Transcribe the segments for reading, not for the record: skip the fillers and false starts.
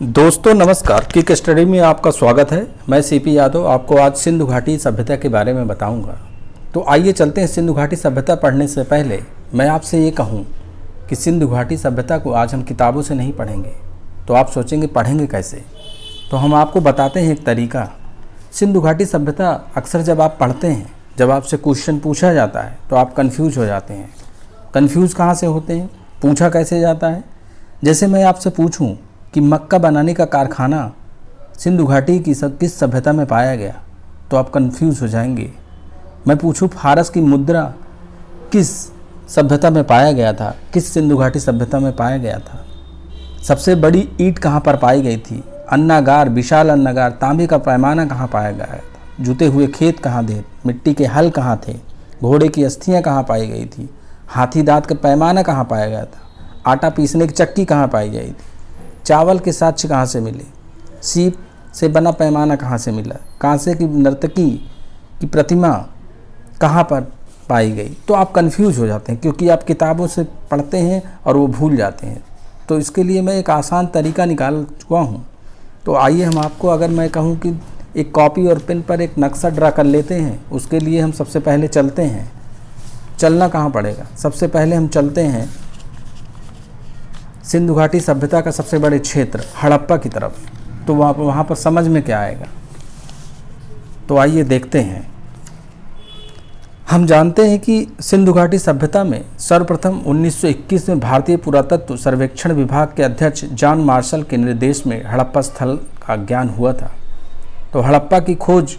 दोस्तों नमस्कार, quick study में आपका स्वागत है। मैं सीपी यादव आपको आज सिंधु घाटी सभ्यता के बारे में बताऊंगा। तो आइए चलते हैं। सिंधु घाटी सभ्यता पढ़ने से पहले मैं आपसे ये कहूं कि सिंधु घाटी सभ्यता को आज हम किताबों से नहीं पढ़ेंगे। तो आप सोचेंगे पढ़ेंगे कैसे, तो हम आपको बताते हैं एक तरीका। सिंधु घाटी सभ्यता अक्सर जब आप पढ़ते हैं, जब आपसे क्वेश्चन पूछा जाता है तो आप कन्फ्यूज हो जाते हैं। कन्फ्यूज़ कहाँ से होते हैं, पूछा कैसे जाता है। जैसे मैं आपसे पूछूं कि मक्का बनाने का कारखाना सिंधु घाटी की किस सभ्यता में पाया गया, तो आप कंफ्यूज हो जाएंगे। मैं पूछूं फारस की मुद्रा किस सभ्यता में पाया गया था, किस सिंधु घाटी सभ्यता में पाया गया था। सबसे बड़ी ईंट कहाँ पर पाई गई थी, अन्नागार, विशाल अन्नागार, तांबे का पैमाना कहाँ पाया गया था, जुते हुए खेत कहाँ थे, मिट्टी के हल कहाँ थे, घोड़े की अस्थियाँ कहाँ पाई गई थी, हाथी दांत का पैमाना कहाँ पाया गया था, आटा पीसने की चक्की कहाँ पाई गई थी, चावल के साक्ष्य कहाँ से मिले, सीप से बना पैमाना कहाँ से मिला, कांसे की नर्तकी की प्रतिमा कहाँ पर पाई गई। तो आप कंफ्यूज हो जाते हैं क्योंकि आप किताबों से पढ़ते हैं और वो भूल जाते हैं। तो इसके लिए मैं एक आसान तरीका निकाल चुका हूँ। तो आइए हम आपको, अगर मैं कहूँ कि एक कॉपी और पेन पर एक नक्शा ड्रा कर लेते हैं, उसके लिए हम सबसे पहले चलते हैं। चलना कहाँ पड़ेगा, सबसे पहले हम चलते हैं सिंधु घाटी सभ्यता का सबसे बड़े क्षेत्र हड़प्पा की तरफ। तो वहाँ पर समझ में क्या आएगा, तो आइए देखते हैं। हम जानते हैं कि सिंधु घाटी सभ्यता में सर्वप्रथम 1921 में भारतीय पुरातत्व सर्वेक्षण विभाग के अध्यक्ष जॉन मार्शल के निर्देश में हड़प्पा स्थल का ज्ञान हुआ था। तो हड़प्पा की खोज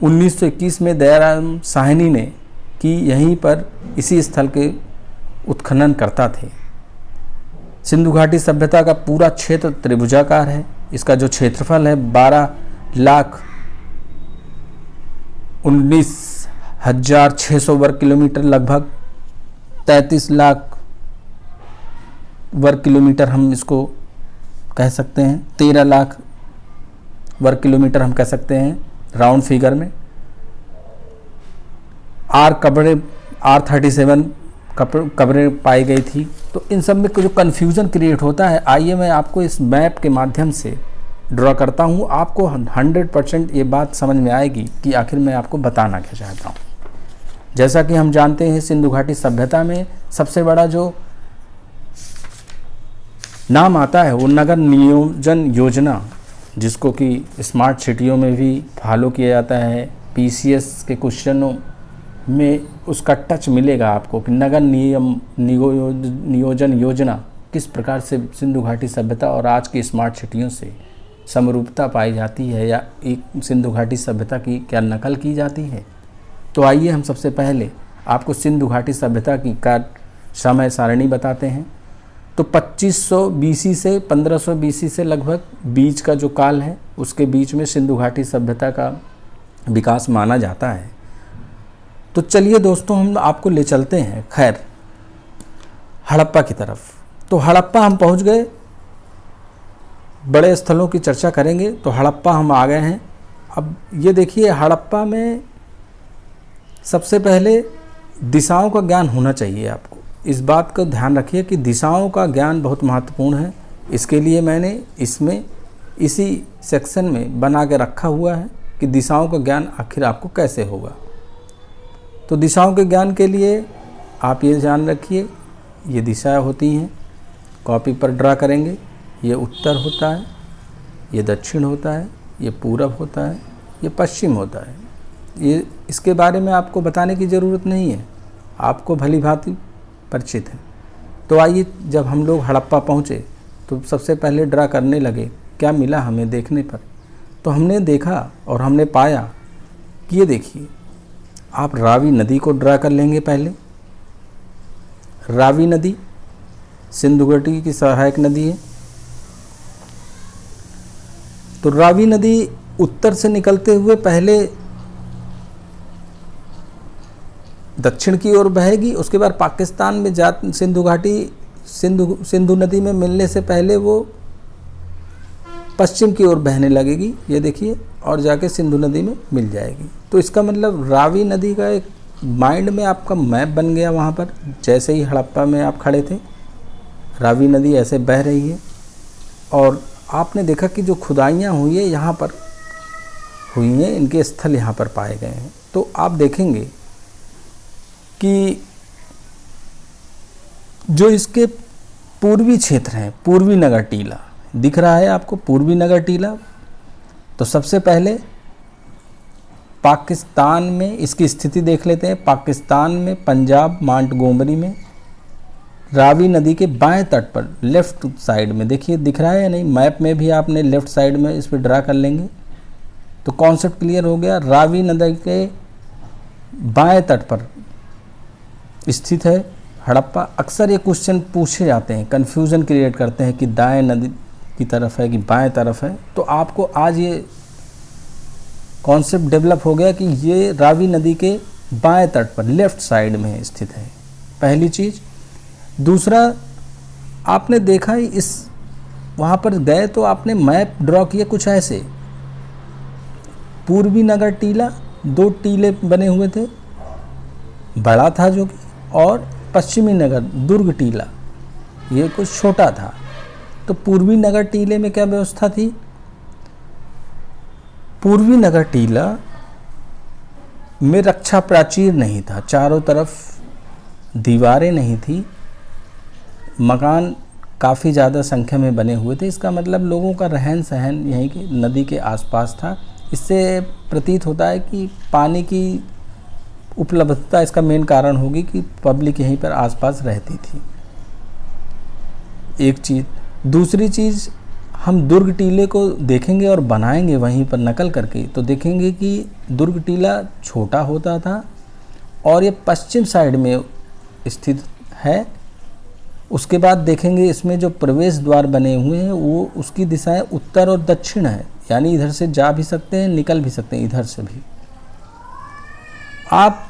1921 में दयाराम साहनी ने की। यहीं पर इसी स्थल के उत्खनन करता थे। सिंधु घाटी सभ्यता का पूरा क्षेत्र त्रिभुजाकार है। इसका जो क्षेत्रफल है 12,19,600 वर्ग किलोमीटर, लगभग 33 लाख वर्ग किलोमीटर हम इसको कह सकते हैं, 13 लाख वर्ग किलोमीटर हम कह सकते हैं राउंड फिगर में। R37 कब्रें पाई गई थी। तो इन सब में जो कन्फ्यूज़न क्रिएट होता है, आइए मैं आपको इस मैप के माध्यम से ड्रॉ करता हूँ। आपको 100% ये बात समझ में आएगी कि आखिर मैं आपको बताना क्या चाहता हूँ। जैसा कि हम जानते हैं सिंधु घाटी सभ्यता में सबसे बड़ा जो नाम आता है वो नगर नियोजन योजना, जिसको कि स्मार्ट सिटियों में भी फॉलो किया जाता है। PCS के क्वेश्चनों में उसका टच मिलेगा आपको कि नगर नियोजन योजना किस प्रकार से सिंधु घाटी सभ्यता और आज की स्मार्ट सिटियों से समरूपता पाई जाती है, या एक सिंधु घाटी सभ्यता की क्या नकल की जाती है। तो आइए हम सबसे पहले आपको सिंधु घाटी सभ्यता की समय सारणी बताते हैं। तो 2500 BC से 1500 BC से लगभग बीच का जो काल है, उसके बीच में सिंधु घाटी सभ्यता का विकास माना जाता है। तो चलिए दोस्तों, हम आपको ले चलते हैं खैर हड़प्पा की तरफ। तो हड़प्पा हम पहुंच गए, बड़े स्थलों की चर्चा करेंगे। तो हड़प्पा हम आ गए हैं। अब ये देखिए, हड़प्पा में सबसे पहले दिशाओं का ज्ञान होना चाहिए आपको। इस बात का ध्यान रखिए कि दिशाओं का ज्ञान बहुत महत्वपूर्ण है। इसके लिए मैंने इसमें इसी सेक्शन में बना के रखा हुआ है कि दिशाओं का ज्ञान आखिर आपको कैसे होगा। तो दिशाओं के ज्ञान के लिए आप ये ध्यान रखिए, ये दिशाएं होती हैं, कॉपी पर ड्रा करेंगे। ये उत्तर होता है, ये दक्षिण होता है, ये पूरब होता है, ये पश्चिम होता है। ये इसके बारे में आपको बताने की ज़रूरत नहीं है, आपको भली भांति परिचित है। तो आइए, जब हम लोग हड़प्पा पहुँचे तो सबसे पहले ड्रा करने लगे। क्या मिला हमें देखने पर, तो हमने देखा और हमने पाया कि ये देखिए, आप रावी नदी को ड्रा कर लेंगे पहले। रावी नदी सिंधु घाटी की सहायक नदी है। तो रावी नदी उत्तर से निकलते हुए पहले दक्षिण की ओर बहेगी, उसके बाद पाकिस्तान में सिंधु घाटी सिंधु नदी में मिलने से पहले वो पश्चिम की ओर बहने लगेगी, ये देखिए, और जाके सिंधु नदी में मिल जाएगी। तो इसका मतलब रावी नदी का एक माइंड में आपका मैप बन गया। वहाँ पर जैसे ही हड़प्पा में आप खड़े थे, रावी नदी ऐसे बह रही है और आपने देखा कि जो खुदाइयाँ हुई है यहाँ पर हुई हैं, इनके स्थल यहाँ पर पाए गए हैं। तो आप देखेंगे कि जो इसके पूर्वी क्षेत्र हैं, पूर्वी नगर टीला दिख रहा है आपको, पूर्वी नगर टीला। तो सबसे पहले पाकिस्तान में इसकी स्थिति देख लेते हैं। पाकिस्तान में पंजाब मांटगोमरी में रावी नदी के बाएं तट पर लेफ्ट साइड में, देखिए दिख रहा है या नहीं, मैप में भी आपने लेफ्ट साइड में इस पर ड्रा कर लेंगे तो कॉन्सेप्ट क्लियर हो गया। रावी नदी के बाएं तट पर स्थित है हड़प्पा। अक्सर ये क्वेश्चन पूछे जाते हैं, कन्फ्यूज़न क्रिएट करते हैं कि दाएं नदी की तरफ है कि बाएं तरफ है। तो आपको आज ये कॉन्सेप्ट डेवलप हो गया कि ये रावी नदी के बाएं तट पर लेफ्ट साइड में स्थित है, पहली चीज़। दूसरा, आपने देखा इस वहाँ पर गए तो आपने मैप ड्रॉ किया कुछ ऐसे, पूर्वी नगर टीला 2 टीले बने हुए थे, बड़ा था जो कि, और पश्चिमी नगर दुर्ग टीला ये कुछ छोटा था। तो पूर्वी नगर टीले में क्या व्यवस्था थी? पूर्वी नगर टीला में रक्षा प्राचीर नहीं था, चारों तरफ दीवारें नहीं थी, मकान काफ़ी ज़्यादा संख्या में बने हुए थे। इसका मतलब लोगों का रहन सहन यहीं के नदी के आसपास था। इससे प्रतीत होता है कि पानी की उपलब्धता इसका मेन कारण होगी कि पब्लिक यहीं पर आसपास रहती थी, एक चीज़। दूसरी चीज़, हम दुर्ग टीले को देखेंगे और बनाएंगे वहीं पर नकल करके, तो देखेंगे कि दुर्ग टीला छोटा होता था और ये पश्चिम साइड में स्थित है। उसके बाद देखेंगे इसमें जो प्रवेश द्वार बने हुए हैं वो उसकी दिशाएं उत्तर और दक्षिण है, यानी इधर से जा भी सकते हैं, निकल भी सकते हैं इधर से भी। आप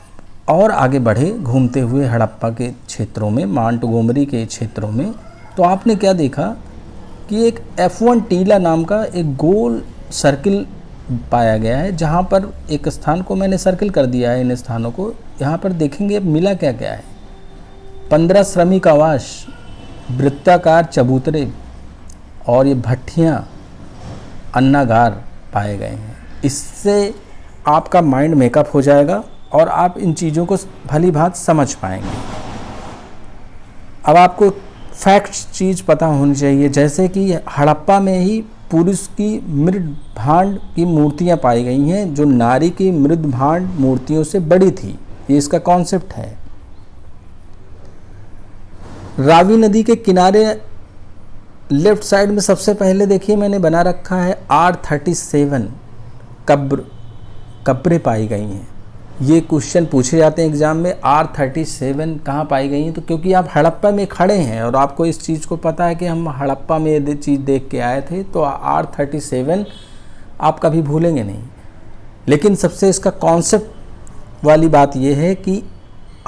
और आगे बढ़े घूमते हुए हड़प्पा के क्षेत्रों में, मांटगोमरी के क्षेत्रों में, तो आपने क्या देखा कि एक F1 टीला नाम का एक गोल सर्किल पाया गया है, जहाँ पर एक स्थान को मैंने सर्किल कर दिया है, इन स्थानों को। यहाँ पर देखेंगे मिला क्या क्या है। 15 श्रमिक आवास, वृत्ताकार चबूतरे और ये भट्ठियाँ, अन्नागार पाए गए हैं। इससे आपका माइंड मेकअप हो जाएगा और आप इन चीज़ों को भली भांति समझ पाएंगे। अब आपको फैक्ट चीज़ पता होनी चाहिए, जैसे कि हड़प्पा में ही पुरुष की मृद भांड की मूर्तियाँ पाई गई हैं जो नारी की मृद भांड मूर्तियों से बड़ी थी। ये इसका कॉन्सेप्ट है। रावी नदी के किनारे लेफ्ट साइड में सबसे पहले देखिए मैंने बना रखा है R37 कब्रें पाई गई हैं। ये क्वेश्चन पूछे जाते हैं एग्जाम में, R37 कहाँ पाई गई हैं? तो क्योंकि आप हड़प्पा में खड़े हैं और आपको इस चीज़ को पता है कि हम हड़प्पा में ये चीज़ देख के आए थे, तो R37 आप कभी भूलेंगे नहीं। लेकिन सबसे इसका कॉन्सेप्ट वाली बात यह है कि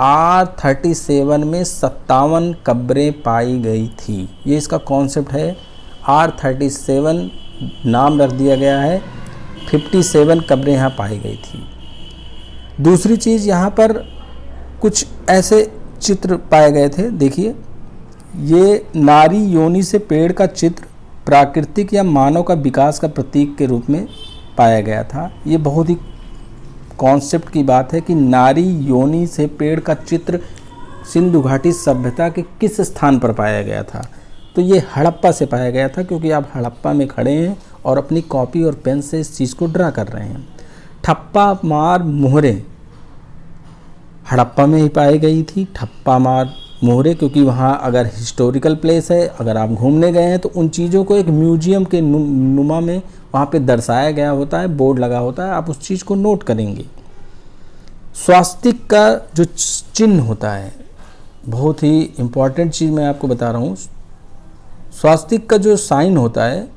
R37 में 57 कब्रें पाई गई थी। ये इसका कॉन्सेप्ट है। R37 नाम रख दिया गया है, 57 कब्रें यहाँ पाई गई थी। दूसरी चीज़, यहाँ पर कुछ ऐसे चित्र पाए गए थे। देखिए, ये नारी योनि से पेड़ का चित्र प्राकृतिक या मानव का विकास का प्रतीक के रूप में पाया गया था। ये बहुत ही कॉन्सेप्ट की बात है कि नारी योनि से पेड़ का चित्र सिंधु घाटी सभ्यता के किस स्थान पर पाया गया था? तो ये हड़प्पा से पाया गया था, क्योंकि आप हड़प्पा में खड़े हैं और अपनी कॉपी और पेन से इस चीज़ को ड्रा कर रहे हैं। ठप्पा मार मोहरे हड़प्पा में ही पाई गई थी। ठप्पा मार मोहरे, क्योंकि वहाँ अगर हिस्टोरिकल प्लेस है, अगर आप घूमने गए हैं तो उन चीज़ों को एक म्यूजियम के नुमा में वहाँ पे दर्शाया गया होता है, बोर्ड लगा होता है, आप उस चीज़ को नोट करेंगे। स्वास्तिक का जो चिन्ह होता है, बहुत ही इम्पॉर्टेंट चीज़ मैं आपको बता रहा हूँ। स्वास्तिक का जो साइन होता है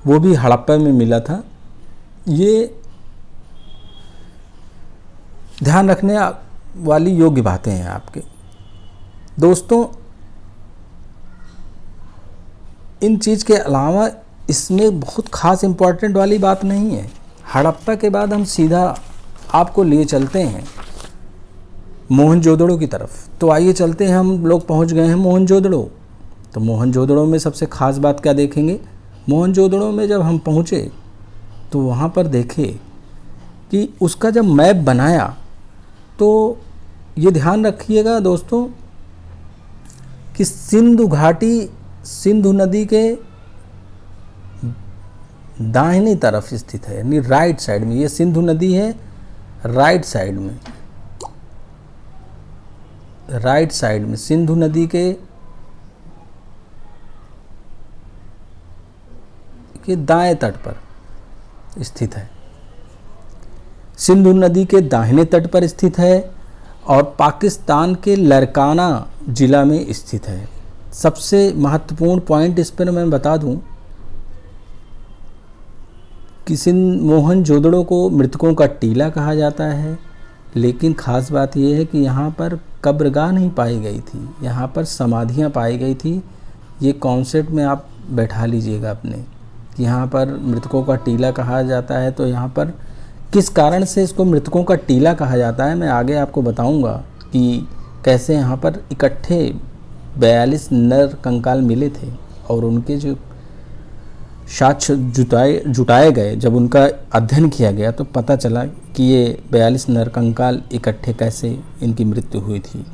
वो भी हड़प्पा में मिला था। ये ध्यान रखने वाली योग्य बातें हैं आपके दोस्तों। इन चीज़ के अलावा इसमें बहुत ख़ास इम्पॉर्टेंट वाली बात नहीं है। हड़प्पा के बाद हम सीधा आपको लिए चलते हैं मोहनजोदड़ो की तरफ। तो आइए चलते हैं, हम लोग पहुंच गए हैं मोहनजोदड़ो। तो मोहनजोदड़ो में सबसे ख़ास बात क्या देखेंगे, मोहनजोदड़ो में जब हम पहुँचे तो वहाँ पर देखे कि उसका जब मैप बनाया तो ये ध्यान रखिएगा दोस्तों कि सिंधु घाटी सिंधु नदी के दाहिनी तरफ स्थित है, यानी राइट साइड में। ये सिंधु नदी है राइट साइड में, राइट साइड में सिंधु नदी के दाएं तट पर स्थित है, सिंधु नदी के दाहिने तट पर स्थित है और पाकिस्तान के लरकाना ज़िला में स्थित है। सबसे महत्वपूर्ण पॉइंट इस पर मैं बता दूं कि मोहनजोदड़ो को मृतकों का टीला कहा जाता है, लेकिन ख़ास बात यह है कि यहाँ पर कब्रगाह नहीं पाई गई थी, यहाँ पर समाधियाँ पाई गई थी। ये कॉन्सेप्ट में आप बैठा लीजिएगा अपने कि यहाँ पर मृतकों का टीला कहा जाता है। तो यहाँ पर किस कारण से इसको मृतकों का टीला कहा जाता है, मैं आगे आपको बताऊंगा कि कैसे यहाँ पर इकट्ठे 42 नर कंकाल मिले थे और उनके जो साक्ष्य जुटाए गए, जब उनका अध्ययन किया गया तो पता चला कि ये 42 नर कंकाल इकट्ठे कैसे इनकी मृत्यु हुई थी।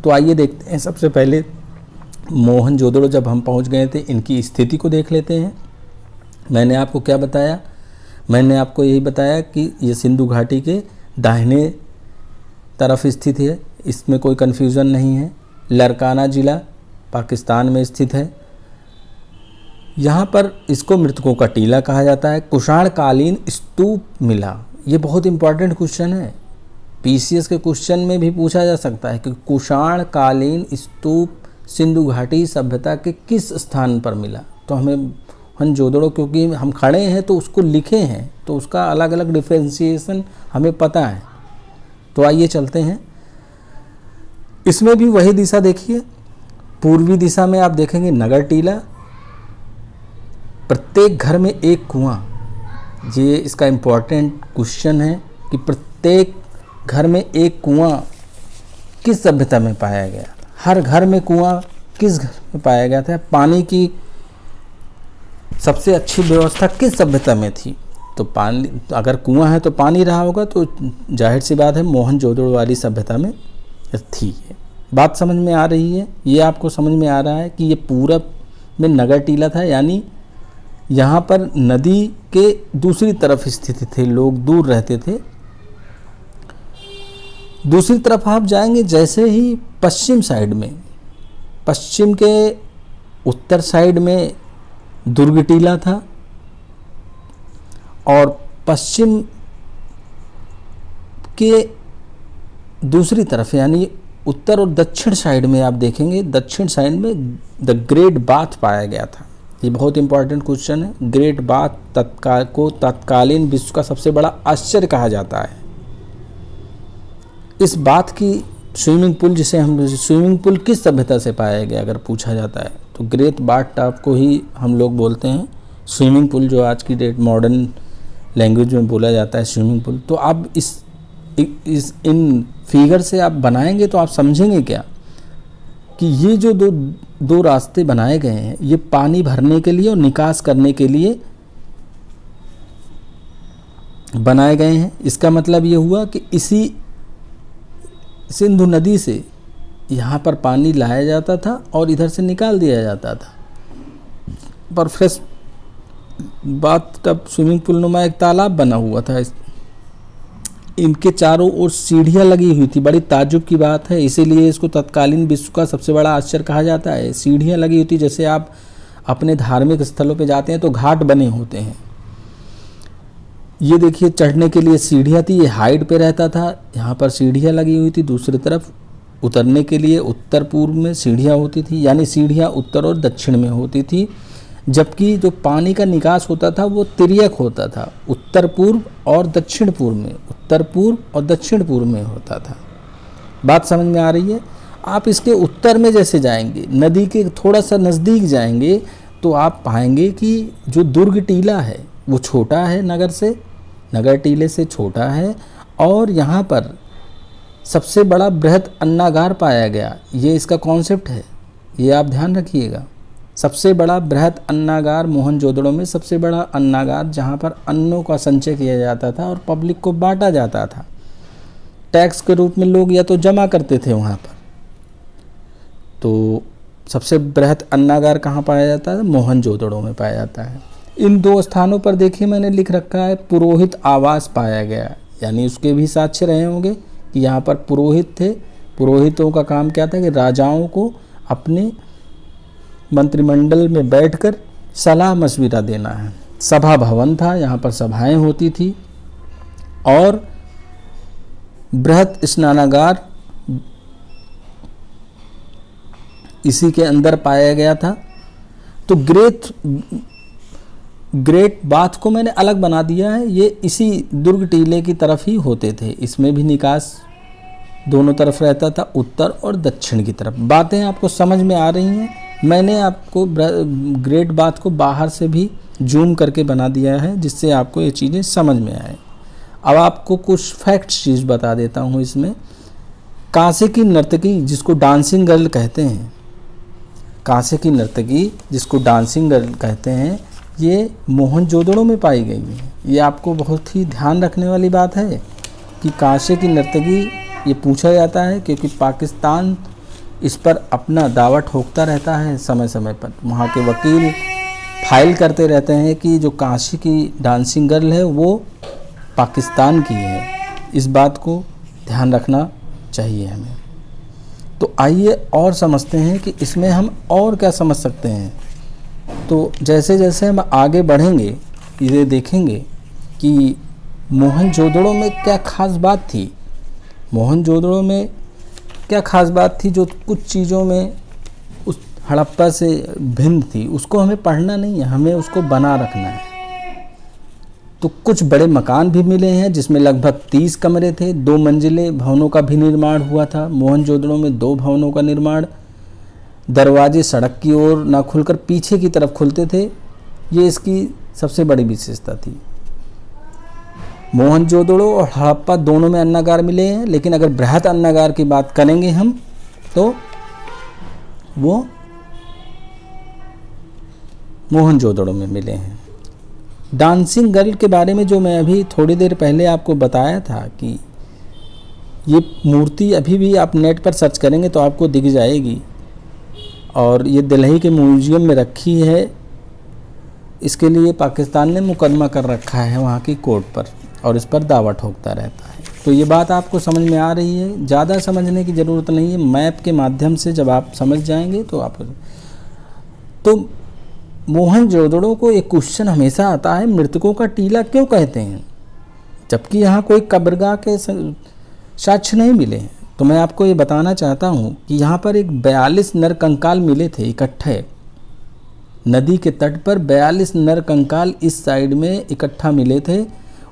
तो आइए देखते हैं। सबसे पहले मोहनजोदड़ो जब हम पहुंच गए थे, इनकी स्थिति को देख लेते हैं। मैंने आपको क्या बताया, मैंने आपको यही बताया कि ये सिंधु घाटी के दाहिने तरफ स्थित है, इसमें कोई कन्फ्यूज़न नहीं है। लरकाना ज़िला पाकिस्तान में स्थित है। यहाँ पर इसको मृतकों का टीला कहा जाता है। कुषाणकालीन स्तूप मिला, ये बहुत इंपॉर्टेंट क्वेश्चन है, पीसीएस के क्वेश्चन में भी पूछा जा सकता है कि कुषाणकालीन स्तूप सिंधु घाटी सभ्यता के किस स्थान पर मिला। तो हमें मोहनजोदड़ो, क्योंकि हम खड़े हैं तो उसको लिखे हैं तो उसका अलग अलग डिफ्रेंशिएशन हमें पता है। तो आइए चलते हैं। इसमें भी वही दिशा देखिए, पूर्वी दिशा में आप देखेंगे नगर टीला, प्रत्येक घर में एक कुआं। ये इसका इम्पोर्टेंट क्वेश्चन है कि प्रत्येक घर में एक कुआं किस सभ्यता में पाया गया, हर घर में कुआं किस घर में पाया गया था, पानी की सबसे अच्छी व्यवस्था किस सभ्यता में थी। तो पानी, अगर कुआं है तो पानी रहा होगा, तो जाहिर सी बात है मोहनजोदड़ो वाली सभ्यता में थी। बात समझ में आ रही है, ये आपको समझ में आ रहा है कि ये पूरब में नगर टीला था, यानी यहाँ पर नदी के दूसरी तरफ स्थित थे, लोग दूर रहते थे। दूसरी तरफ आप जाएंगे जैसे ही पश्चिम साइड में, पश्चिम के उत्तर साइड में दुर्ग टीला था और पश्चिम के दूसरी तरफ यानी उत्तर और दक्षिण साइड में आप देखेंगे, दक्षिण साइड में द ग्रेट बाथ पाया गया था। ये बहुत इंपॉर्टेंट क्वेश्चन है। ग्रेट बाथ तत्कालीन विश्व का सबसे बड़ा आश्चर्य कहा जाता है। इस बाथ की स्विमिंग पूल, जिसे हम स्विमिंग पूल किस सभ्यता से पाया गया अगर पूछा जाता है तो ग्रेट बाथ टॉप को ही हम लोग बोलते हैं स्विमिंग पूल, जो आज की डेट मॉडर्न लैंग्वेज में बोला जाता है स्विमिंग पूल। तो आप इन फिगर से आप बनाएंगे तो आप समझेंगे क्या कि ये जो दो रास्ते बनाए गए हैं, ये पानी भरने के लिए और निकास करने के लिए बनाए गए हैं। इसका मतलब ये हुआ कि इसी सिंधु नदी से यहाँ पर पानी लाया जाता था और इधर से निकाल दिया जाता था। पर फ्रेश बात तब स्विमिंग पूल नुमा एक तालाब बना हुआ था। इनके चारों ओर सीढ़ियाँ लगी हुई थी। बड़ी ताज्जुब की बात है, इसीलिए इसको तत्कालीन विश्व का सबसे बड़ा आश्चर्य कहा जाता है। सीढ़ियाँ लगी हुई थी, जैसे आप अपने धार्मिक स्थलों पे जाते हैं तो घाट बने होते हैं। ये देखिए चढ़ने के लिए सीढ़ियाँ थी, ये हाइट पे रहता था, यहाँ पर सीढ़ियाँ लगी हुई थी। दूसरी तरफ उतरने के लिए उत्तर पूर्व में सीढ़ियाँ होती थी, यानी सीढ़ियाँ उत्तर और दक्षिण में होती थी, जबकि जो पानी का निकास होता था वो तिर्यक होता था, उत्तर पूर्व और दक्षिण पूर्व में, उत्तर पूर्व और दक्षिण पूर्व में होता था। बात समझ में आ रही है। आप इसके उत्तर में जैसे जाएंगे, नदी के थोड़ा सा नज़दीक जाएंगे तो आप पाएंगे कि जो दुर्ग टीला है वो छोटा है, नगर टीले से छोटा है, और यहाँ पर सबसे बड़ा बृहद अन्नागार पाया गया। ये इसका कॉन्सेप्ट है, ये आप ध्यान रखिएगा। सबसे बड़ा बृहद अन्नागार मोहनजोदड़ो में सबसे बड़ा अन्नागार जहाँ पर अन्नों का संचय किया जाता था और पब्लिक को बांटा जाता था। टैक्स के रूप में लोग या तो जमा करते थे वहाँ पर। तो सबसे बृहद अन्नागार कहाँ पाया जाता है? मोहनजोदड़ो में पाया जाता है। इन 2 स्थानों पर देखिए मैंने लिख रखा है पुरोहित आवास पाया गया, यानी उसके भी साक्ष्य रहे होंगे कि यहाँ पर पुरोहित थे। पुरोहितों का काम क्या था कि राजाओं को अपने मंत्रिमंडल में बैठकर सलाह मशविरा देना है। सभा भवन था, यहाँ पर सभाएं होती थी। और बृहद स्नानागार इसी के अंदर पाया गया था। तो ग्रेट बाथ को मैंने अलग बना दिया है, ये इसी दुर्ग टीले की तरफ ही होते थे। इसमें भी निकास दोनों तरफ रहता था, उत्तर और दक्षिण की तरफ। बातें आपको समझ में आ रही हैं? मैंने आपको ग्रेट बाथ को बाहर से भी जूम करके बना दिया है जिससे आपको ये चीज़ें समझ में आए। अब आपको कुछ फैक्ट्स चीज़ बता देता हूँ इसमें। कांसे की नर्तकी जिसको डांसिंग गर्ल कहते हैं, कांसे की नर्तकी जिसको डांसिंग गर्ल कहते हैं, ये मोहनजोदड़ो में पाई गई है। ये आपको बहुत ही ध्यान रखने वाली बात है कि कांसे की नर्तकी ये पूछा जाता है क्योंकि पाकिस्तान इस पर अपना दावा ठोकता रहता है समय समय पर। वहाँ के वकील फाइल करते रहते हैं कि जो कांसे की डांसिंग गर्ल है वो पाकिस्तान की है। इस बात को ध्यान रखना चाहिए हमें। तो आइए और समझते हैं कि इसमें हम और क्या समझ सकते हैं। तो जैसे जैसे हम आगे बढ़ेंगे ये देखेंगे कि मोहनजोदड़ो में क्या खास बात थी। मोहनजोदड़ो में क्या खास बात थी जो कुछ चीज़ों में उस हड़प्पा से भिन्न थी। उसको हमें पढ़ना नहीं है, हमें उसको बना रखना है। तो कुछ बड़े मकान भी मिले हैं जिसमें लगभग 30 कमरे थे। 2 मंजिले भवनों का भी निर्माण हुआ था। मोहनजोदड़ो में 2 भवनों का निर्माण, दरवाजे सड़क की ओर ना खुलकर पीछे की तरफ खुलते थे। ये इसकी सबसे बड़ी विशेषता थी। मोहनजोदड़ो और हड़प्पा दोनों में अन्नागार मिले हैं, लेकिन अगर बृहद अन्नागार की बात करेंगे हम तो वो मोहनजोदड़ो में मिले हैं। डांसिंग गर्ल के बारे में जो मैं अभी थोड़ी देर पहले आपको बताया था कि ये मूर्ति अभी भी आप नेट पर सर्च करेंगे तो आपको दिख जाएगी और ये दिल्ली के म्यूजियम में रखी है। इसके लिए पाकिस्तान ने मुकदमा कर रखा है वहाँ की कोर्ट पर और इस पर दावा ठोकता रहता है। तो ये बात आपको समझ में आ रही है। ज़्यादा समझने की ज़रूरत नहीं है, मैप के माध्यम से जब आप समझ जाएंगे तो आप। तो मोहनजोदड़ो को एक क्वेश्चन हमेशा आता है, मृतकों का टीला क्यों कहते हैं जबकि यहाँ कोई कब्रगाह के साक्ष्य नहीं मिले हैं। तो मैं आपको ये बताना चाहता हूँ कि यहाँ पर एक 42 नर कंकाल मिले थे इकट्ठे। नदी के तट पर 42 नर कंकाल इस साइड में इकट्ठा मिले थे।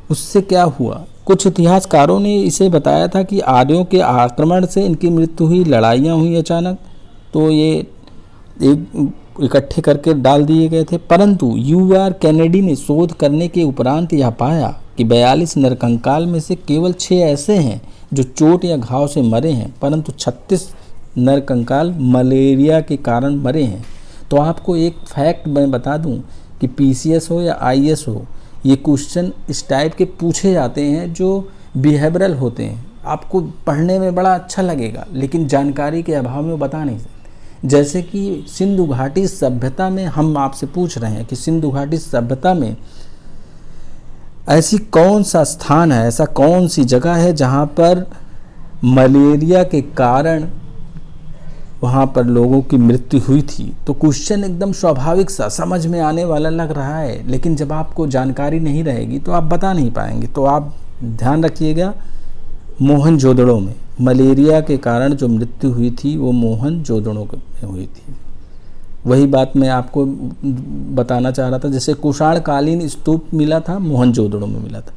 उससे क्या हुआ, कुछ इतिहासकारों ने इसे बताया था कि आर्यों के आक्रमण से इनकी मृत्यु हुई, लड़ाइयाँ हुई अचानक, तो ये एक इकट्ठे करके डाल दिए गए थे। परंतु यूआर कैनेडी ने शोध करने के उपरांत यह पाया कि 42 नरकंकाल में से केवल 6 ऐसे हैं जो चोट या घाव से मरे हैं, परंतु 36 नरकंकाल मलेरिया के कारण मरे हैं। तो आपको एक फैक्ट मैं बता दूं कि पीसीएस हो या आईएएस हो, ये क्वेश्चन इस टाइप के पूछे जाते हैं जो बिहेवियरल होते हैं। आपको पढ़ने में बड़ा अच्छा लगेगा लेकिन जानकारी के अभाव में वो बता नहीं सकते। जैसे कि सिंधु घाटी सभ्यता में हम आपसे पूछ रहे हैं कि सिंधु घाटी सभ्यता में ऐसी कौन सा स्थान है, ऐसा कौन सी जगह है जहाँ पर मलेरिया के कारण वहाँ पर लोगों की मृत्यु हुई थी। तो क्वेश्चन एकदम स्वाभाविक सा समझ में आने वाला लग रहा है, लेकिन जब आपको जानकारी नहीं रहेगी तो आप बता नहीं पाएंगे। तो आप ध्यान रखिएगा, मोहनजोदड़ो में मलेरिया के कारण जो मृत्यु हुई थी वो मोहनजोदड़ो में हुई थी। वही बात मैं आपको बताना चाह रहा था। जैसे कुषाणकालीन स्तूप मिला था, मोहनजोदड़ो में मिला था।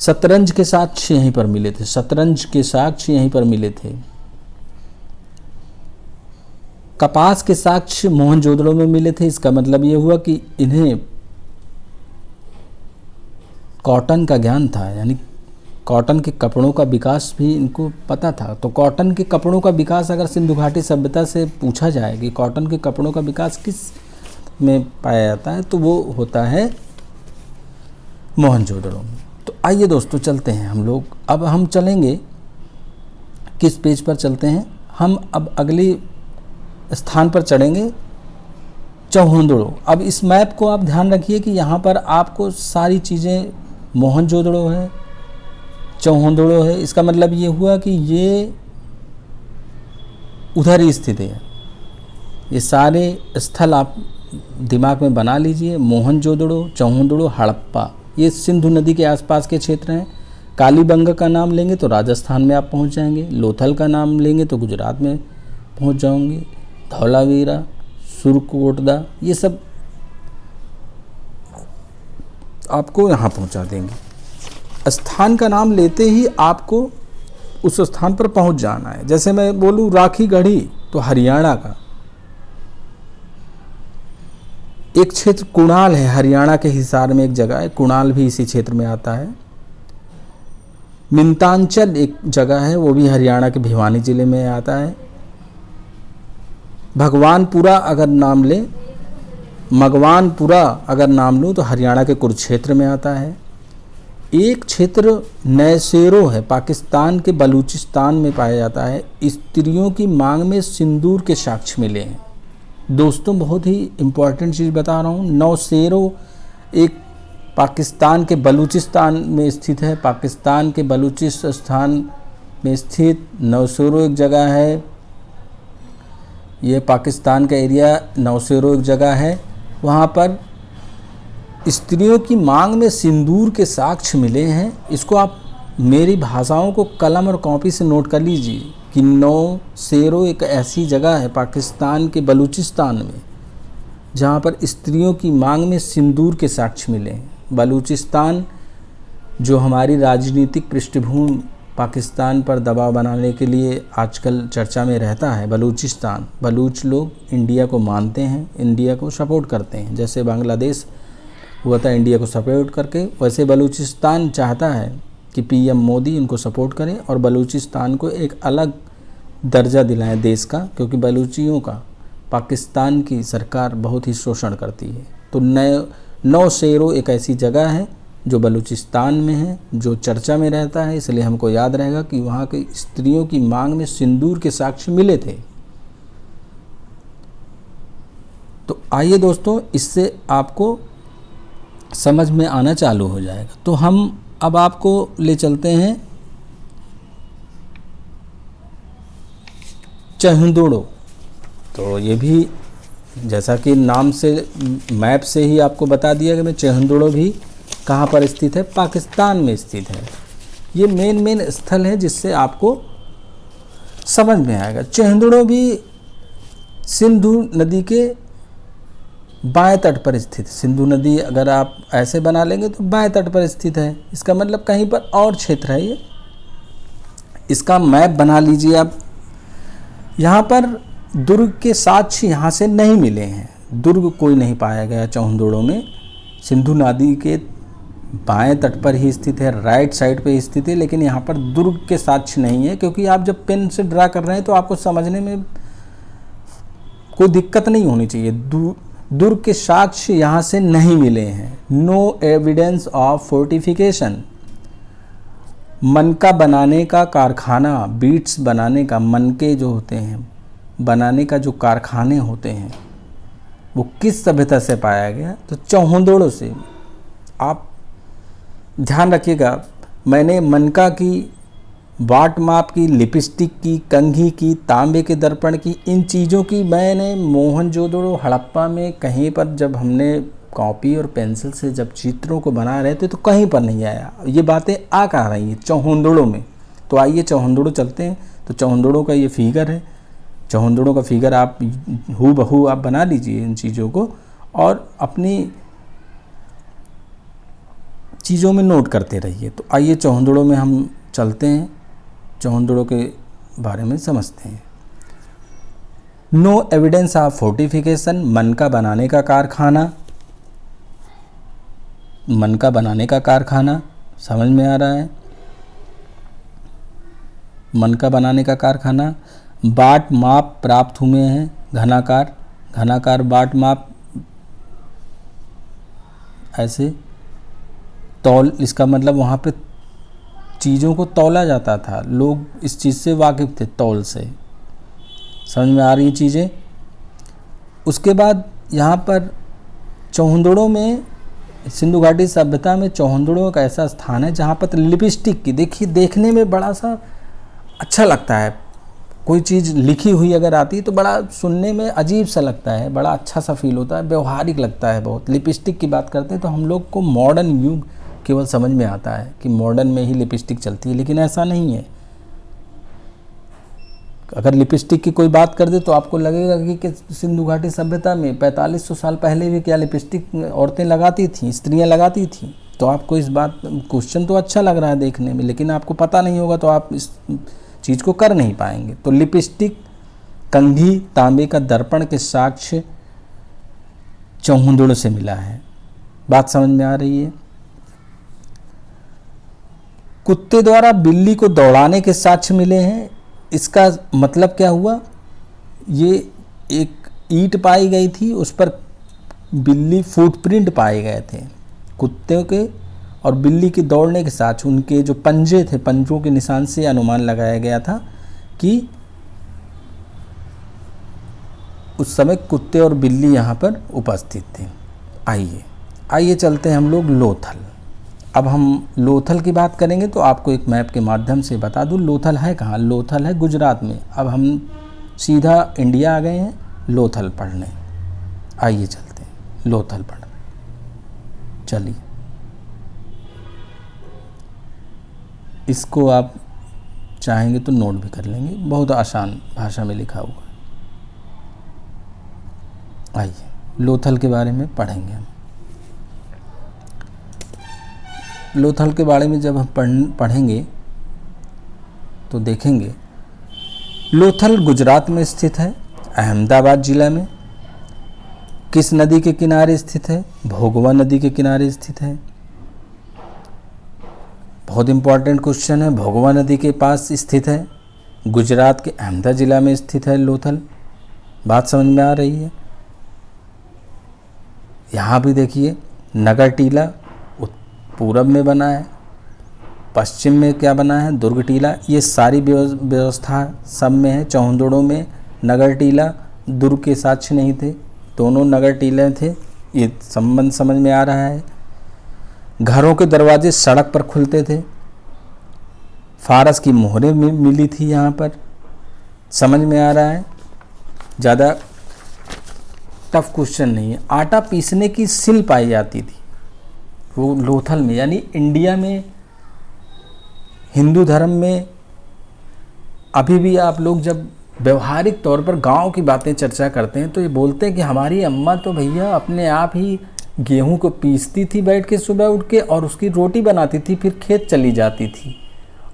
शतरंज के साक्ष्य यहीं पर मिले थे, शतरंज के साक्ष्य यहीं पर मिले थे। कपास के साक्ष्य मोहनजोदड़ो में मिले थे। इसका मतलब ये हुआ कि इन्हें कॉटन का ज्ञान था, यानी कॉटन के कपड़ों का विकास भी इनको पता था। तो कॉटन के कपड़ों का विकास अगर सिंधु घाटी सभ्यता से पूछा जाए कि कॉटन के कपड़ों का विकास किस में पाया जाता है, तो वो होता है मोहनजोदड़ो में। तो आइए दोस्तों चलते हैं हम लोग। अब हम चलेंगे किस पेज पर चलते हैं, हम अब अगली स्थान पर चढ़ेंगे, चौहंदड़ो। अब इस मैप को आप ध्यान रखिए कि यहाँ पर आपको सारी चीज़ें, मोहनजोदड़ो है, चौहंदड़ो है, इसका मतलब ये हुआ कि ये उधर ही स्थित है। ये सारे स्थल आप दिमाग में बना लीजिए, मोहनजोदड़ो, चौहंदड़ो, हड़प्पा, ये सिंधु नदी के आसपास के क्षेत्र हैं। कालीबंगा का नाम लेंगे तो राजस्थान में आप पहुंच जाएंगे, लोथल का नाम लेंगे तो गुजरात में पहुंच जाओगे, धौलावीरा, सुरकोटदा, ये सब आपको यहाँ पहुंचा देंगे। स्थान का नाम लेते ही आपको उस स्थान पर पहुंच जाना है। जैसे मैं बोलूँ राखी गढ़ी, तो हरियाणा का एक क्षेत्र कुणाल है, हरियाणा के हिसार में एक जगह है, कुणाल भी इसी क्षेत्र में आता है। मिंतांचल एक जगह है, वो भी हरियाणा के भिवानी जिले में आता है। भगवानपुरा अगर नाम ले, मगवानपुरा अगर नाम लूँ तो हरियाणा के कुरुक्षेत्र में आता है। एक क्षेत्र नैसेरो है, पाकिस्तान के बलूचिस्तान में पाया जाता है। स्त्रियों की मांग में सिंदूर के साक्ष्य मिले हैं। दोस्तों बहुत ही इम्पॉर्टेंट चीज़ बता रहा हूँ, नौशेरो एक पाकिस्तान के बलूचिस्तान में स्थित है। पाकिस्तान के बलूचिस्तान में स्थित नौशेरो एक जगह है, ये पाकिस्तान का एरिया नौशेरो एक जगह है। वहाँ पर स्त्रियों की मांग में सिंदूर के साक्ष्य मिले हैं। इसको आप मेरी भाषाओं को कलम और कॉपी से नोट कर लीजिए कि नौशेरो एक ऐसी जगह है पाकिस्तान के बलूचिस्तान में जहाँ पर स्त्रियों की मांग में सिंदूर के साक्ष्य मिले हैं। बलूचिस्तान जो हमारी राजनीतिक पृष्ठभूमि पाकिस्तान पर दबाव बनाने के लिए आजकल चर्चा में रहता है, बलूचिस्तान, बलूच लोग इंडिया को मानते हैं, इंडिया को सपोर्ट करते हैं। जैसे बांग्लादेश हुआ था इंडिया को सपोर्ट करके, वैसे बलूचिस्तान चाहता है कि पीएम मोदी उनको सपोर्ट करें और बलूचिस्तान को एक अलग दर्जा दिलाएं देश का, क्योंकि बलूचियों का पाकिस्तान की सरकार बहुत ही शोषण करती है। तो नौशेरो एक ऐसी जगह है जो बलूचिस्तान में है, जो चर्चा में रहता है, इसलिए हमको याद रहेगा कि वहाँ की स्त्रियों की मांग में सिंदूर के साक्ष्य मिले थे। तो आइए दोस्तों, इससे आपको समझ में आना चालू हो जाएगा। तो हम अब आपको ले चलते हैं चौहंदड़ो। तो ये भी जैसा कि नाम से, मैप से ही आपको बता दिया कि मैं चौहंदड़ो भी कहाँ पर स्थित है, पाकिस्तान में स्थित है। ये मेन स्थल है जिससे आपको समझ में आएगा। चौहंदड़ो भी सिंधु नदी के बाएं तट पर स्थित, सिंधु नदी अगर आप ऐसे बना लेंगे तो बाएं तट पर स्थित है, इसका मतलब कहीं पर और क्षेत्र है ये। इसका मैप बना लीजिए आप। यहाँ पर दुर्ग के साक्ष्य यहाँ से नहीं मिले हैं, दुर्ग कोई नहीं पाया गया चौहंदड़ो में। सिंधु नदी के बाएं तट पर ही स्थित है, राइट साइड पे स्थित है, लेकिन यहाँ पर दुर्ग के साक्ष्य नहीं है, क्योंकि आप जब पेन से ड्रा कर रहे हैं तो आपको समझने में कोई दिक्कत नहीं होनी चाहिए। दुर्ग के साक्ष्य यहाँ से नहीं मिले हैं। No evidence of fortification. मनका बनाने का कारखाना, बीट्स बनाने का, मनके जो होते हैं बनाने का जो कारखाने होते हैं, वो किस सभ्यता से पाया गया? तो चौहंदड़ो से। आप ध्यान रखिएगा, मैंने मनका की, बाट माप की, लिपस्टिक की, कंघी की, तांबे के दर्पण की, इन चीज़ों की मैंने मोहनजोदड़ो, हड़प्पा में कहीं पर जब हमने कॉपी और पेंसिल से जब चित्रों को बना रहे थे तो कहीं पर नहीं आया। ये बातें आ कहाँ रही हैं? चौहंदड़ो में। तो आइए चौहंदड़ो चलते हैं। तो चौहंदड़ो का ये फिगर है, चौहंदड़ो का फिगर आप हूबहू आप बना लीजिए इन चीज़ों को और अपनी चीज़ों में नोट करते रहिए। तो आइए चौहंदड़ो में हम चलते हैं, चौहंदड़ो के बारे में समझते हैं। No evidence of fortification. मनका बनाने का कारखाना, मनका बनाने का कारखाना समझ में आ रहा है। मनका बनाने का कारखाना। बाट माप प्राप्त हुए हैं, घनाकार, घनाकार बाट माप, ऐसे तौल, इसका मतलब वहाँ पे चीज़ों को तौला जाता था, लोग इस चीज़ से वाकिफ़ थे, तौल से। समझ में आ रही चीज़ें। उसके बाद यहाँ पर चौहंदड़ों में, सिंधु घाटी सभ्यता में चौहंदड़ों का ऐसा स्थान है जहाँ पर लिपस्टिक की, देखिए देखने में बड़ा सा अच्छा लगता है, कोई चीज़ लिखी हुई अगर आती है तो बड़ा सुनने में अजीब सा लगता है, बड़ा अच्छा सा फील होता है, व्यवहारिक लगता है बहुत। लिपस्टिक की बात करते हैं तो हम लोग को मॉडर्न युग केवल समझ में आता है कि मॉडर्न में ही लिपस्टिक चलती है, लेकिन ऐसा नहीं है। अगर लिपस्टिक की कोई बात कर दे तो आपको लगेगा कि सिंधु घाटी सभ्यता में 4500 साल पहले भी क्या लिपस्टिक औरतें लगाती थीं, स्त्रियां लगाती थीं। तो आपको इस बात, क्वेश्चन तो अच्छा लग रहा है देखने में, लेकिन आपको पता नहीं होगा तो आप इस चीज़ को कर नहीं पाएंगे। तो लिपस्टिक, कंघी, तांबे का दर्पण के साक्ष्य चौहंदड़ से मिला है। बात समझ में आ रही है। कुत्ते द्वारा बिल्ली को दौड़ाने के साक्ष्य मिले हैं। इसका मतलब क्या हुआ, ये एक ईंट पाई गई थी, उस पर बिल्ली फुटप्रिंट पाए गए थे कुत्ते के, और बिल्ली के दौड़ने के साथ उनके जो पंजे थे, पंजों के निशान से अनुमान लगाया गया था कि उस समय कुत्ते और बिल्ली यहाँ पर उपस्थित थे। आइए चलते हैं हम लोग लोथल। अब हम लोथल की बात करेंगे तो आपको एक मैप के माध्यम से बता दूं लोथल है कहाँ। लोथल है गुजरात में। अब हम सीधा इंडिया आ गए हैं लोथल पढ़ने। आइए चलते हैं लोथल पढ़ने। चलिए, इसको आप चाहेंगे तो नोट भी कर लेंगे, बहुत आसान भाषा में लिखा हुआ है। आइए लोथल के बारे में पढ़ेंगे हम। लोथल के बारे में जब हम पढ़ेंगे तो देखेंगे लोथल गुजरात में स्थित है, अहमदाबाद जिला में। किस नदी के किनारे स्थित है? भोगवा नदी के किनारे स्थित है। बहुत इंपॉर्टेंट क्वेश्चन है। भोगवा नदी के पास स्थित है, गुजरात के अहमदाबाद जिला में स्थित है लोथल। बात समझ में आ रही है। यहाँ भी देखिए नगर टीला पूरब में बना है, पश्चिम में क्या बना है? दुर्ग टीला। ये सारी व्यवस्था सब में है। चौहंदड़ों में नगर टीला, दुर्ग के साक्ष्य नहीं थे, दोनों नगर टीले थे। ये संबंध समझ में आ रहा है। घरों के दरवाजे सड़क पर खुलते थे। फारस की मोहरें मिली थी यहाँ पर। समझ में आ रहा है। ज़्यादा टफ क्वेश्चन नहीं है। आटा पीसने की सिल पाई जाती थी वो लोथल में, यानी इंडिया में हिंदू धर्म में अभी भी आप लोग जब व्यवहारिक तौर पर गांव की बातें चर्चा करते हैं तो ये बोलते हैं कि हमारी अम्मा तो भैया अपने आप ही गेहूं को पीसती थी बैठ के सुबह उठ के, और उसकी रोटी बनाती थी, फिर खेत चली जाती थी।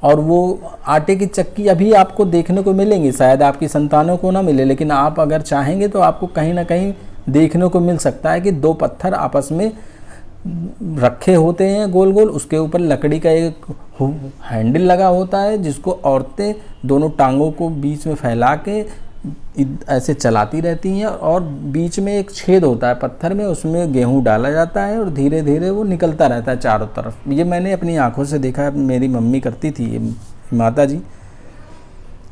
और वो आटे की चक्की अभी आपको देखने को मिलेंगी, शायद आपकी संतानों को ना मिले, लेकिन आप अगर चाहेंगे तो आपको कहीं ना कहीं देखने को मिल सकता है कि दो पत्थर आपस में रखे होते हैं गोल गोल, उसके ऊपर लकड़ी का एक हैंडल लगा होता है जिसको औरतें दोनों टांगों को बीच में फैला के ऐसे चलाती रहती हैं, और बीच में एक छेद होता है पत्थर में, उसमें गेहूं डाला जाता है और धीरे धीरे वो निकलता रहता है चारों तरफ। ये मैंने अपनी आंखों से देखा है, मेरी मम्मी करती थी, ये माता जी।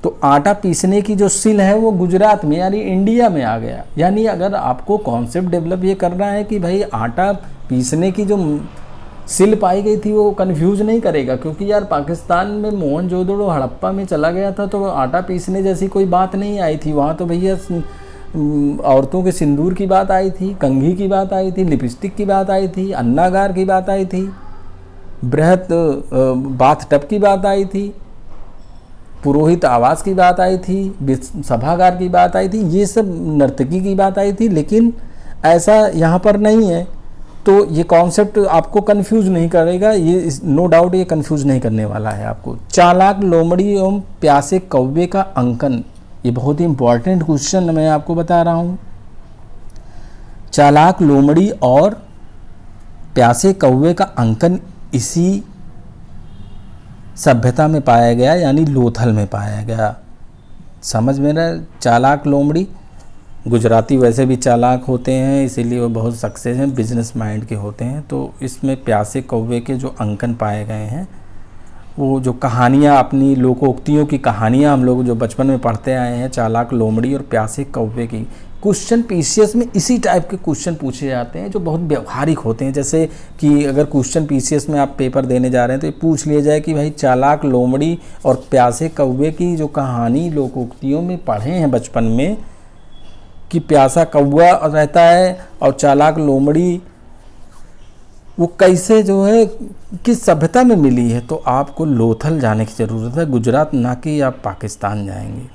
तो आटा पीसने की जो सिल है वो गुजरात में यानी इंडिया में आ गया। यानी अगर आपको कॉन्सेप्ट डेवलप ये करना है कि भाई आटा पीसने की जो सिल पाई गई थी वो कंफ्यूज नहीं करेगा, क्योंकि यार पाकिस्तान में मोहनजोदड़ो हड़प्पा में चला गया था तो आटा पीसने जैसी कोई बात नहीं आई थी वहाँ। तो भैया औरतों के सिंदूर की बात आई थी, कंघी की बात आई थी, लिपस्टिक की बात आई थी, अन्नागार की बात आई थी, बृहत बाथ टब की बात आई थी, पुरोहित आवास की बात आई थी, सभागार की बात आई थी, ये सब नर्तकी की बात आई थी। लेकिन ऐसा यहाँ पर नहीं है, तो ये कॉन्सेप्ट आपको कंफ्यूज नहीं करेगा, ये नो डाउट ये कंफ्यूज नहीं करने वाला है आपको। चालाक लोमड़ी एवं प्यासे कौवे का अंकन, ये बहुत ही इंपॉर्टेंट क्वेश्चन मैं आपको बता रहा हूँ। चालाक लोमड़ी और प्यासे कौवे का अंकन इसी सभ्यता में पाया गया, यानी लोथल में पाया गया। समझ में रहा? चालाक लोमड़ी, गुजराती वैसे भी चालाक होते हैं, इसीलिए वो बहुत सक्सेस हैं, बिजनेस माइंड के होते हैं। तो इसमें प्यासे कौवे के जो अंकन पाए गए हैं, वो जो कहानियाँ, अपनी लोकोक्तियों की कहानियाँ हम लोग जो बचपन में पढ़ते आए हैं, चालाक लोमड़ी और प्यासे कौवे की, क्वेश्चन पीसीएस में इसी टाइप के क्वेश्चन पूछे जाते हैं जो बहुत व्यवहारिक होते हैं। जैसे कि अगर क्वेश्चन पीसीएस में आप पेपर देने जा रहे हैं तो ये पूछ लिया जाए कि भाई चालाक लोमड़ी और प्यासे कौवे की जो कहानी लोकोक्तियों में पढ़े हैं बचपन में, कि प्यासा कौवा रहता है और चालाक लोमड़ी, वो कैसे जो है किस सभ्यता में मिली है, तो आपको लोथल जाने की ज़रूरत है, गुजरात ना कि आप पाकिस्तान जाएंगे।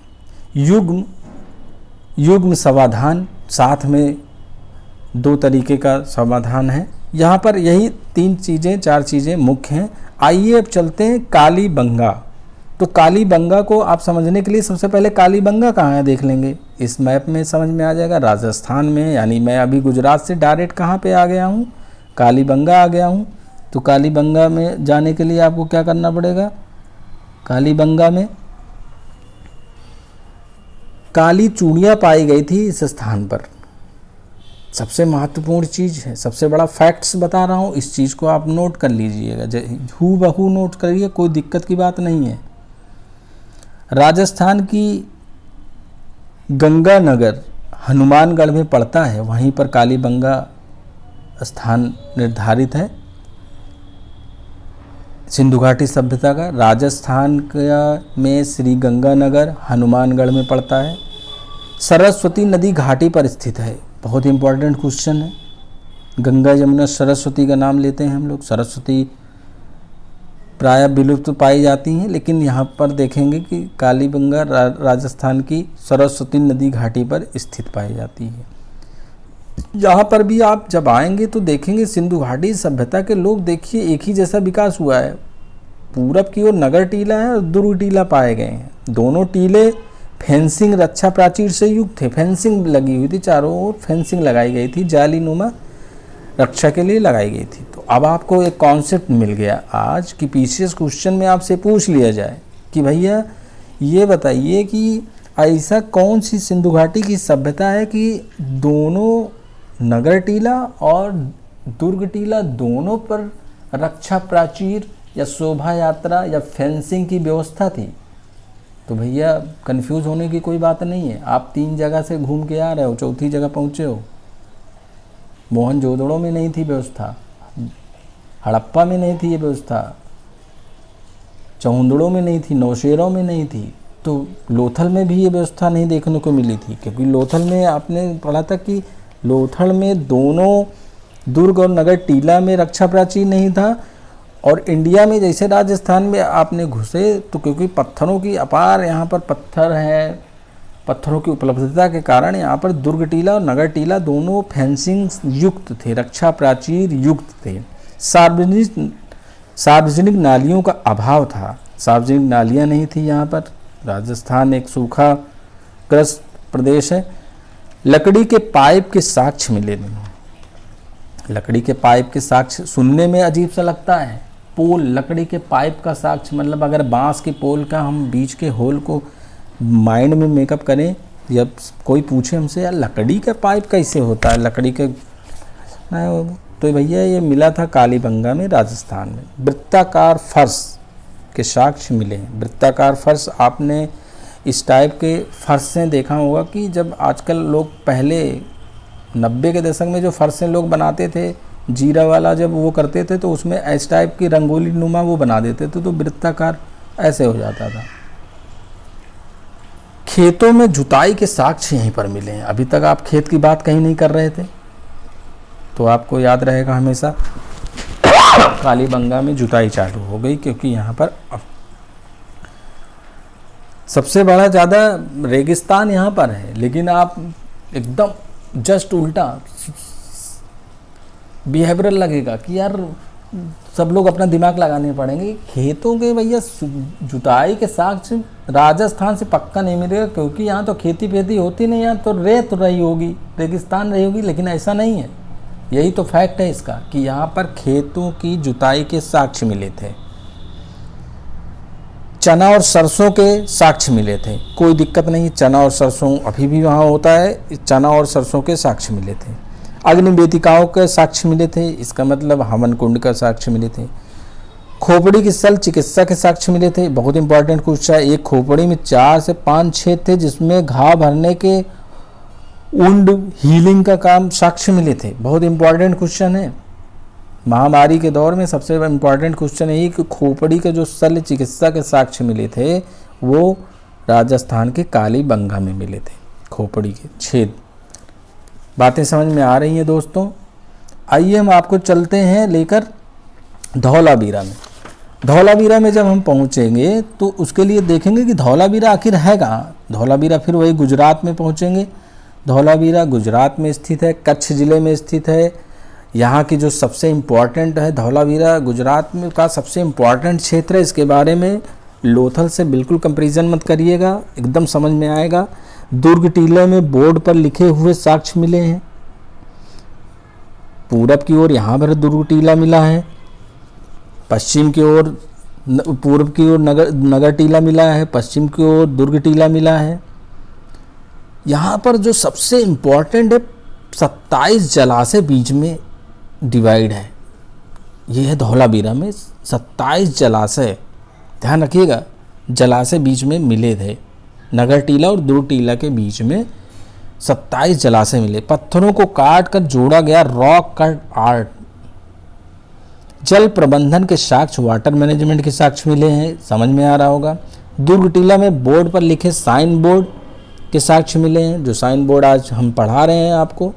युग्म समाधान, साथ में 2 तरीके का समाधान है यहाँ पर, यही 3 चीज़ें 4 चीज़ें मुख्य हैं। आइए अब चलते हैं कालीबंगा। तो कालीबंगा को आप समझने के लिए सबसे पहले कालीबंगा कहाँ है देख लेंगे। इस मैप में समझ में आ जाएगा, राजस्थान में, यानी मैं अभी गुजरात से डायरेक्ट कहाँ पे आ गया हूँ, कालीबंगा आ गया हूँ। तो कालीबंगा में जाने के लिए आपको क्या करना पड़ेगा, कालीबंगा में काली चूड़ियाँ पाई गई थी इस स्थान पर। सबसे महत्वपूर्ण चीज़ है, सबसे बड़ा फैक्ट्स बता रहा हूँ, इस चीज़ को आप नोट कर लीजिएगा, हूबहू नोट करिए, कोई दिक्कत की बात नहीं है। राजस्थान की गंगानगर हनुमानगढ़ में पड़ता है, वहीं पर कालीबंगा स्थान निर्धारित है सिंधु घाटी सभ्यता का। राजस्थान का में श्री गंगानगर हनुमानगढ़ में पड़ता है। सरस्वती नदी घाटी पर स्थित है, बहुत इंपॉर्टेंट क्वेश्चन है। गंगा यमुना सरस्वती का नाम लेते हैं हम लोग, सरस्वती प्रायः विलुप्त पाई जाती हैं, लेकिन यहाँ पर देखेंगे कि कालीबंगा राजस्थान की सरस्वती नदी घाटी पर स्थित पाई जाती है। यहाँ पर भी आप जब आएंगे तो देखेंगे सिंधु घाटी सभ्यता के लोग, देखिए एक ही जैसा विकास हुआ है। पूरब की ओर नगर टीला है और दुर्ग टीला पाए गए हैं। दोनों टीले फेंसिंग रक्षा प्राचीर से युक्त थे, फेंसिंग लगी हुई थी, चारों ओर फेंसिंग लगाई गई थी, जालीनुमा रक्षा के लिए लगाई गई थी। तो अब आपको एक कॉन्सेप्ट मिल गया आज कि पीसीएस क्वेश्चन में आपसे पूछ लिया जाए कि भैया ये बताइए कि ऐसा कौन सी सिंधु घाटी की सभ्यता है कि दोनों नगर टीला और दुर्ग टीला दोनों पर रक्षा प्राचीर या शोभा यात्रा या फेंसिंग की व्यवस्था थी। तो भैया कंफ्यूज होने की कोई बात नहीं है, आप 3 जगह से घूम के आ रहे हो, चौथी जगह पहुँचे हो। मोहनजोदड़ो में नहीं थी व्यवस्था, हड़प्पा में नहीं थी ये व्यवस्था, चौंदड़ों में नहीं थी, नौशेरों में नहीं थी, तो लोथल में भी ये व्यवस्था नहीं देखने को मिली थी। क्योंकि लोथल में आपने पढ़ा था कि लोथल में दोनों दुर्ग और नगर टीला में रक्षा प्राचीर नहीं था, और इंडिया में जैसे राजस्थान में आपने घुसे तो क्योंकि पत्थरों की अपार यहाँ पर पत्थर है, पत्थरों की उपलब्धता के कारण यहाँ पर दुर्ग टीला और नगर टीला दोनों फेंसिंग युक्त थे, रक्षा प्राचीर युक्त थे। सार्वजनिक नालियों का अभाव था, सार्वजनिक नालियाँ नहीं थी यहाँ पर। राजस्थान एक सूखा ग्रस्त प्रदेश है। लकड़ी के पाइप के साक्ष्य मिले नहीं। लकड़ी के पाइप के साक्ष्य सुनने में अजीब सा लगता है, पोल, लकड़ी के पाइप का साक्ष्य, मतलब अगर बांस के पोल का हम बीच के होल को माइंड में मेकअप करें, जब कोई पूछे हमसे यार लकड़ी का पाइप कैसे होता है, लकड़ी के, तो भैया ये मिला था कालीबंगा में, राजस्थान में। वृत्ताकार फर्श के साक्ष्य मिले हैं। वृत्ताकार फर्श आपने इस टाइप के फर्शें देखा होगा कि जब आजकल लोग, पहले 90 के दशक में जो फर्शें लोग बनाते थे, जीरा वाला जब वो करते थे तो उसमें इस टाइप की रंगोली नुमा वो बना देते थे, तो वृत्ताकार ऐसे हो जाता था। खेतों में जुताई के साक्ष्य यहीं पर मिले हैं। अभी तक आप खेत की बात कहीं नहीं कर रहे थे, तो आपको याद रहेगा हमेशा कालीबंगा में जुताई चालू हो गई, क्योंकि यहाँ पर सबसे बड़ा ज़्यादा रेगिस्तान यहाँ पर है। लेकिन आप एकदम जस्ट उल्टा बिहेवियरल लगेगा कि यार सब लोग अपना दिमाग लगाने पड़ेंगे। खेतों के भैया जुताई के साक्ष्य राजस्थान से पक्का नहीं मिलेगा, क्योंकि यहाँ तो खेती वेती होती नहीं, यहाँ तो रेत रही होगी, रेगिस्तान रही होगी। लेकिन ऐसा नहीं है, यही तो फैक्ट है इसका कि यहाँ पर खेतों की जुताई के साक्ष्य मिले थे। चना और सरसों के साक्ष्य मिले थे। कोई दिक्कत नहीं, चना और सरसों अभी भी वहाँ होता है। चना और सरसों के साक्ष्य मिले थे। अग्नि वेदिकाओं के साक्ष्य मिले थे, इसका मतलब हवन कुंड का साक्ष्य मिले थे। खोपड़ी की सल चिकित्सा के साक्ष्य मिले थे। बहुत इंपॉर्टेंट क्वेश्चन है। एक खोपड़ी में 4 से 5 छेद थे जिसमें घाव भरने के वुंड हीलिंग का काम साक्ष्य मिले थे। बहुत इंपॉर्टेंट क्वेश्चन है। महामारी के दौर में सबसे इम्पॉर्टेंट क्वेश्चन है कि खोपड़ी के जो शल्य चिकित्सा के साक्ष्य मिले थे वो राजस्थान के कालीबंगा में मिले थे। खोपड़ी के छेद। बातें समझ में आ रही हैं दोस्तों? आइए हम आपको चलते हैं लेकर धौलावीरा में। धौलावीरा में जब हम पहुंचेंगे तो उसके लिए देखेंगे कि धौलावीरा आखिर है कहाँ। धौलावीरा फिर वही गुजरात में पहुंचेंगे। धौलावीरा गुजरात में स्थित है, कच्छ ज़िले में स्थित है। यहाँ की जो सबसे इम्पॉर्टेंट है, धौलावीरा गुजरात में का सबसे इम्पॉर्टेंट क्षेत्र है। इसके बारे में लोथल से बिल्कुल कंपैरिजन मत करिएगा, एकदम समझ में आएगा। दुर्ग टीले में बोर्ड पर लिखे हुए साक्ष्य मिले हैं। पूरब की ओर यहाँ पर दुर्ग टीला मिला है, पश्चिम की ओर पूर्व की ओर नगर टीला मिला है, पश्चिम की ओर दुर्ग टीला मिला है। यहाँ पर जो सबसे इम्पॉर्टेंट है, 27 जलाशय बीच में डिवाइड है। ये है धौलावीरा में 27 जलाशय, ध्यान रखिएगा, जलाशय बीच में मिले थे। नगर टीला और दुर्ग टीला के बीच में 27 जलाशय मिले। पत्थरों को काट कर जोड़ा गया रॉक कट आर्ट। जल प्रबंधन के साक्ष्य, वाटर मैनेजमेंट के साक्ष्य मिले हैं, समझ में आ रहा होगा। दुर्ग टीला में बोर्ड पर लिखे साइन बोर्ड के साक्ष्य मिले हैं। जो साइन बोर्ड आज हम पढ़ा रहे हैं आपको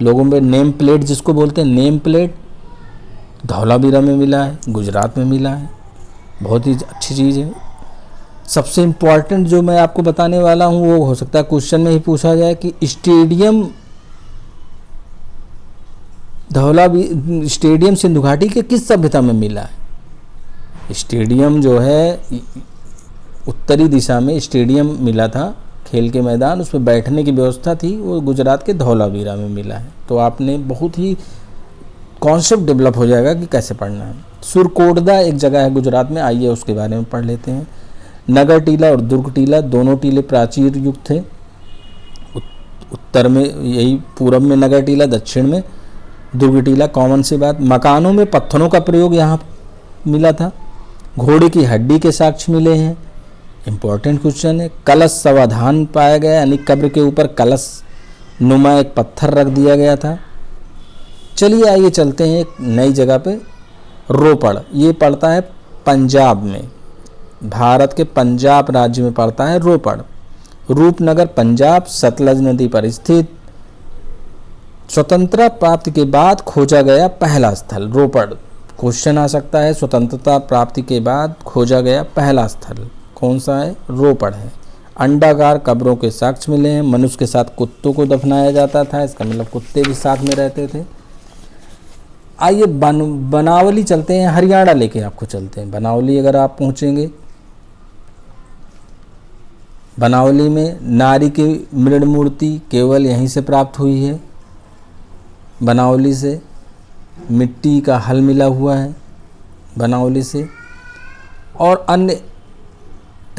लोगों में, नेम प्लेट जिसको बोलते हैं, नेम प्लेट धौलावीरा में मिला है, गुजरात में मिला है। बहुत ही अच्छी चीज़ है। सबसे इम्पॉर्टेंट जो मैं आपको बताने वाला हूँ वो हो सकता है क्वेश्चन में ही पूछा जाए कि स्टेडियम सिंधु घाटी के किस सभ्यता में मिला है। स्टेडियम जो है उत्तरी दिशा में स्टेडियम मिला था, खेल के मैदान, उसमें बैठने की व्यवस्था थी, वो गुजरात के धौलावीरा में मिला है। तो आपने बहुत ही कॉन्सेप्ट डेवलप हो जाएगा कि कैसे पढ़ना है। सुरकोटदा एक जगह है गुजरात में, आइए उसके बारे में पढ़ लेते हैं। नगर टीला और दुर्ग टीला दोनों टीले प्राचीर युग थे। उत्तर में यही, पूरब में नगर टीला, दक्षिण में दुर्ग टीला। कॉमन सी बात, मकानों में पत्थरों का प्रयोग यहाँ मिला था। घोड़े की हड्डी के साक्ष्य मिले हैं, इम्पोर्टेंट क्वेश्चन है। कलश समाधान पाया गया, यानी कब्र के ऊपर कलश नुमा एक पत्थर रख दिया गया था। चलिए आइए चलते हैं एक नई जगह पे, रोपड़। ये पड़ता है पंजाब में, भारत के पंजाब राज्य में पड़ता है रोपड़। रूपनगर पंजाब, सतलज नदी पर स्थित। स्वतंत्रता प्राप्ति के बाद खोजा गया पहला स्थल रोपड़। क्वेश्चन आ सकता है, स्वतंत्रता प्राप्ति के बाद खोजा गया पहला स्थल कौन सा है? रोपड़ है। अंडाकार कब्रों के साक्ष्य मिले हैं। मनुष्य के साथ कुत्तों को दफनाया जाता था, इसका मतलब कुत्ते भी साथ में रहते थे। आइए बनावली चलते हैं, हरियाणा लेके आपको चलते हैं। बनावली अगर आप पहुंचेंगे, बनावली में नारी की मृण मूर्ति केवल यहीं से प्राप्त हुई है। बनावली से मिट्टी का हल मिला हुआ है बनावली से। और अन्य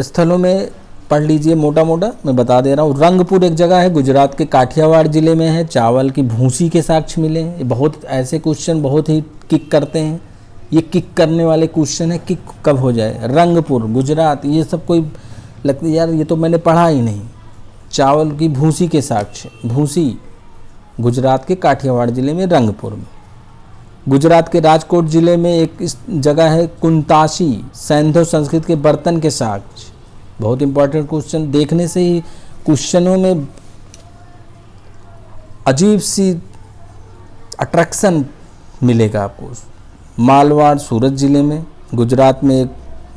स्थलों में पढ़ लीजिए, मोटा मोटा मैं बता दे रहा हूँ। रंगपुर एक जगह है, गुजरात के काठियावाड़ ज़िले में है। चावल की भूसी के साक्ष्य मिले हैं। ये बहुत ऐसे क्वेश्चन बहुत ही किक करते हैं, ये किक करने वाले क्वेश्चन है। किक कब हो जाए? रंगपुर गुजरात, ये सब कोई लगता है यार ये तो मैंने पढ़ा ही नहीं। चावल की भूसी के साक्ष्य, भूसी गुजरात के काठियावाड़ ज़िले में, रंगपुर में। गुजरात के राजकोट ज़िले में एक इस जगह है कुंताशी, सैंधव संस्कृत के बर्तन के साक्ष्य। बहुत इंपॉर्टेंट क्वेश्चन, देखने से ही क्वेश्चनों में अजीब सी अट्रैक्शन मिलेगा आपको। मालवाड़ सूरत ज़िले में, गुजरात में एक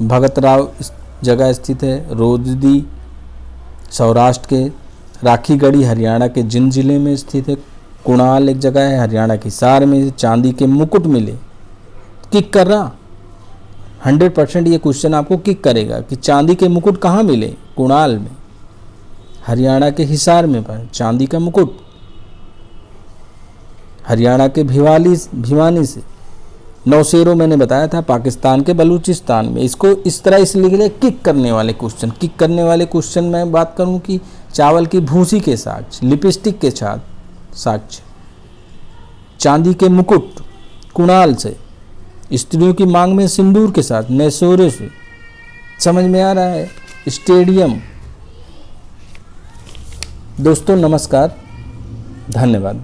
भगतराव जगह स्थित है। रोजदी सौराष्ट्र के, राखीगढ़ी हरियाणा के जिंद ज़िले में स्थित है। कुणाल एक जगह है हरियाणा की हिसार में। चांदी के मुकुट मिले, किक कर रहा 100% ये क्वेश्चन आपको किक करेगा कि चांदी के मुकुट कहाँ मिले? कुणाल में, हरियाणा के हिसार में पर चांदी का मुकुट। हरियाणा के भिवानी से नौशेरो मैंने बताया था पाकिस्तान के बलूचिस्तान में। इसको इस तरह इसलिए लिखा किक करने वाले क्वेश्चन। किक करने वाले क्वेश्चन में बात करूं कि चावल की भूसी के साथ, लिपस्टिक के साथ, चांदी के मुकुट कुणाल से, स्त्रियों की मांग में सिंदूर के साथ नैसोरे से। समझ में आ रहा है? स्टेडियम। दोस्तों नमस्कार, धन्यवाद।